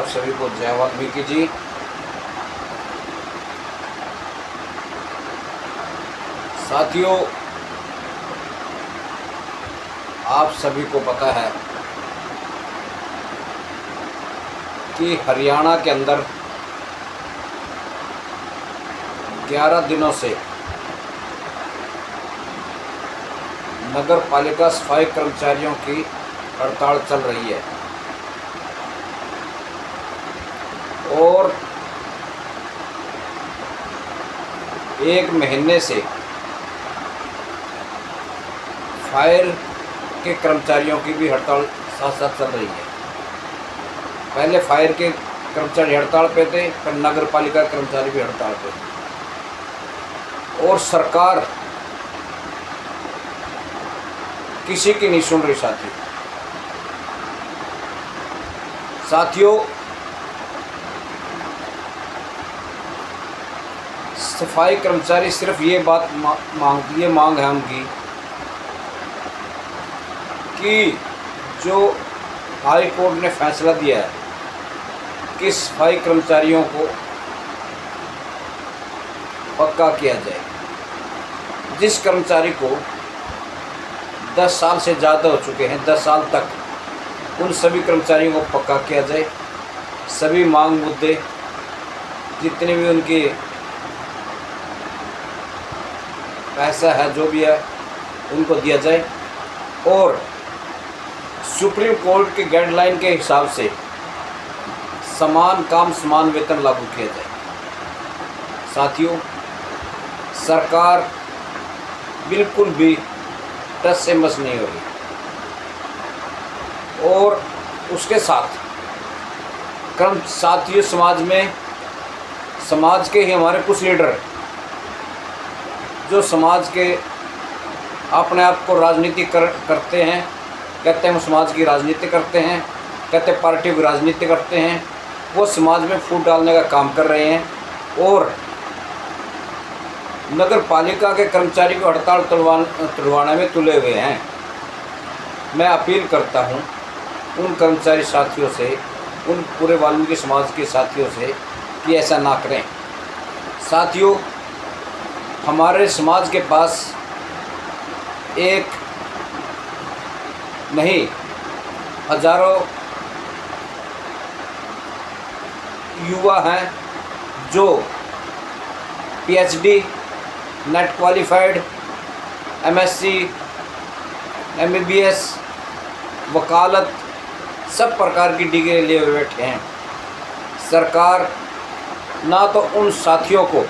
आप सभी को जय वाल्मीकि जी। साथियों, आप सभी को पता है कि हरियाणा के अंदर 11 दिनों से नगर पालिका सफाई कर्मचारियों की हड़ताल चल रही है और 1 महीने से फायर के कर्मचारियों की भी हड़ताल साथ साथ चल रही है। पहले फायर के कर्मचारी हड़ताल पे थे, फिर नगर पालिका कर्मचारी भी हड़ताल पे थे और सरकार किसी की नहीं सुन रही। साथियों, सफाई कर्मचारी सिर्फ ये बात मांग है उनकी कि जो हाई कोर्ट ने फैसला दिया है कि सफाई कर्मचारियों को पक्का किया जाए। जिस कर्मचारी को 10 साल से ज़्यादा हो चुके हैं, 10 साल तक, उन सभी कर्मचारियों को पक्का किया जाए। सभी मांग मुद्दे जितने भी उनके पैसा है, जो भी है, उनको दिया जाए और सुप्रीम कोर्ट के गाइडलाइन के हिसाब से समान काम समान वेतन लागू किया जाए। साथियों, सरकार बिल्कुल भी टस से मस नहीं हो रही और उसके साथ साथियों, समाज के ही हमारे कुछ लीडर जो समाज के अपने आप को राजनीति करते हैं, कहते हैं हम समाज की राजनीति करते हैं, कहते हैं पार्टी की राजनीति करते हैं, वो समाज में फूट डालने का काम कर रहे हैं और नगर पालिका के कर्मचारी को हड़ताल तुड़वाने में तुले हुए हैं। मैं अपील करता हूं उन कर्मचारी साथियों से, उन पूरे वाल्मीकि समाज के साथियों से कि ऐसा ना करें। साथियों, हमारे समाज के पास एक नहीं हजारों युवा हैं जो PhD, net qualified, MSc, MBBS, वकालत, सब प्रकार की डिग्री लिए हुए बैठे हैं। सरकार ना तो उन साथियों को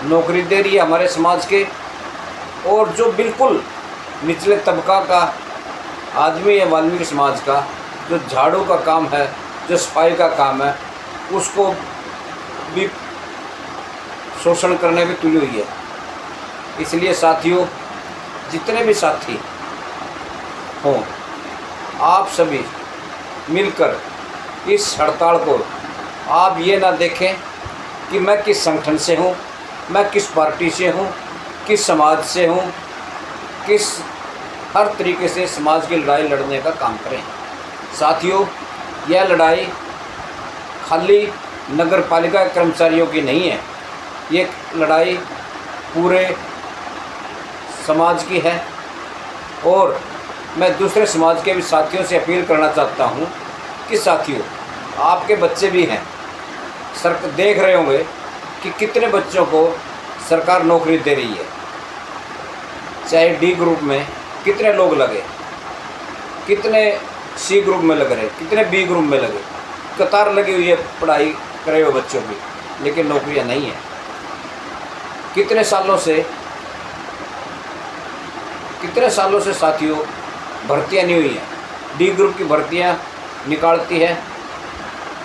नौकरी दे रही है हमारे समाज के, और जो बिल्कुल निचले तबका का आदमी है वाल्मीकि समाज का, जो झाड़ू का काम है, जो सफाई का काम है, उसको भी शोषण करने में तुली हुई है। इसलिए साथियों, जितने भी साथी हों, आप सभी मिलकर इस हड़ताल को आप ये ना देखें कि मैं किस संगठन से हूँ, मैं किस पार्टी से हूँ, किस समाज से हूँ, हर तरीके से समाज की लड़ाई लड़ने का काम करें। साथियों, यह लड़ाई खाली नगर पालिका कर्मचारियों की नहीं है, ये लड़ाई पूरे समाज की है और मैं दूसरे समाज के भी साथियों से अपील करना चाहता हूँ कि साथियों, आपके बच्चे भी हैं, देख रहे होंगे कि कितने बच्चों को सरकार नौकरी दे रही है। चाहे D ग्रुप में कितने लोग लगे, कितने C ग्रुप में लग रहे, कितने B ग्रुप में लगे, कतार लगी हुई है पढ़ाई करे हुए बच्चों की, लेकिन नौकरियां नहीं है। कितने सालों से साथियों भर्तियां नहीं हुई हैं। D ग्रुप की भर्तियां निकालती है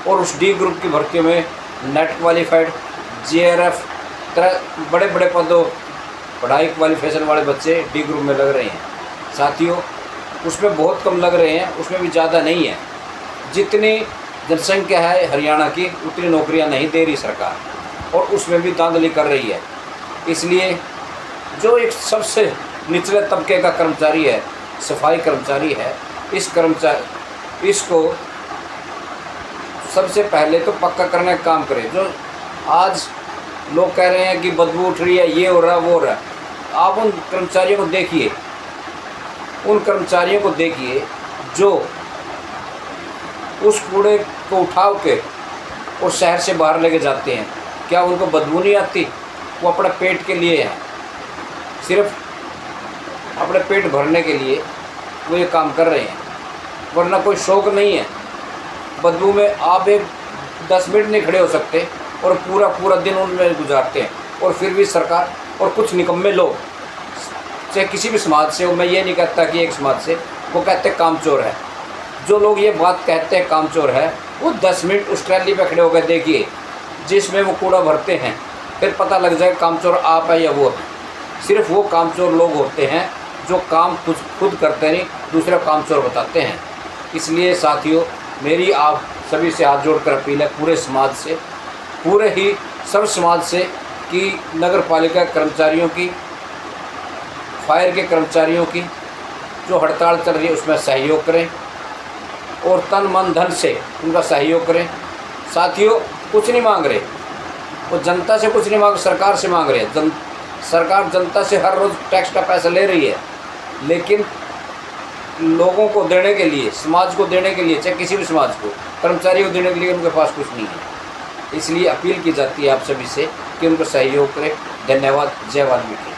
और उस D ग्रुप की भर्तियों में नेट क्वालिफाइड, JRF, तरह बड़े बड़े पदों पढ़ाई क्वालिफिकेशन वाले बच्चे D ग्रुप में लग रहे हैं। साथियों, उसमें बहुत कम लग रहे हैं, उसमें भी ज़्यादा नहीं है। जितनी जनसंख्या है हरियाणा की, उतनी नौकरियां नहीं दे रही सरकार और उसमें भी धांधली कर रही है। इसलिए जो एक सबसे निचले तबके का कर्मचारी है, सफाई कर्मचारी है, इसको सबसे पहले तो पक्का करने का काम करें। जो आज लोग कह रहे हैं कि बदबू उठ रही है, ये हो रहा वो हो रहा है, आप उन कर्मचारियों को देखिए, उन कर्मचारियों को देखिए जो उस कूड़े को उठा के और शहर से बाहर लेके जाते हैं। क्या उनको बदबू नहीं आती? वो अपने पेट के लिए है, सिर्फ अपने पेट भरने के लिए वो ये काम कर रहे हैं, वरना कोई शौक़ नहीं है। बदबू में आप एक 10 मिनट नहीं खड़े हो सकते और पूरा पूरा दिन उनमें गुजारते हैं। और फिर भी सरकार और कुछ निकम्मे लोग, चाहे किसी भी समाज से हो, मैं ये नहीं कहता कि एक समाज से, वो कहते हैं कामचोर है। जो लोग ये बात कहते हैं कामचोर है, वो 10 मिनट उस ट्रैली पे खड़े होकर देखिए जिसमें वो कूड़ा भरते हैं, फिर पता लग जाए कामचोर आप है या वो है। सिर्फ वो कामचोर लोग होते हैं जो काम खुद करते नहीं, दूसरे कामचोर बताते हैं। इसलिए साथियों, मेरी आप सभी से हाथ जोड़कर अपील है, पूरे समाज से, पूरे ही सब समाज से, कि नगर पालिका कर्मचारियों की, फायर के कर्मचारियों की जो हड़ताल चल रही है उसमें सहयोग करें और तन मन धन से उनका सहयोग करें। साथियों, कुछ नहीं मांग रहे, वो जनता से कुछ नहीं मांग, सरकार से मांग रहे हैं। सरकार जनता से हर रोज़ टैक्स का पैसा ले रही है, लेकिन लोगों को देने के लिए, समाज को देने के लिए, चाहे किसी भी समाज को, कर्मचारियों को देने के लिए उनके पास कुछ नहीं है। इसलिए अपील की जाती है आप सभी से कि उनको सहयोग करें। धन्यवाद। जय वाल्मीकि।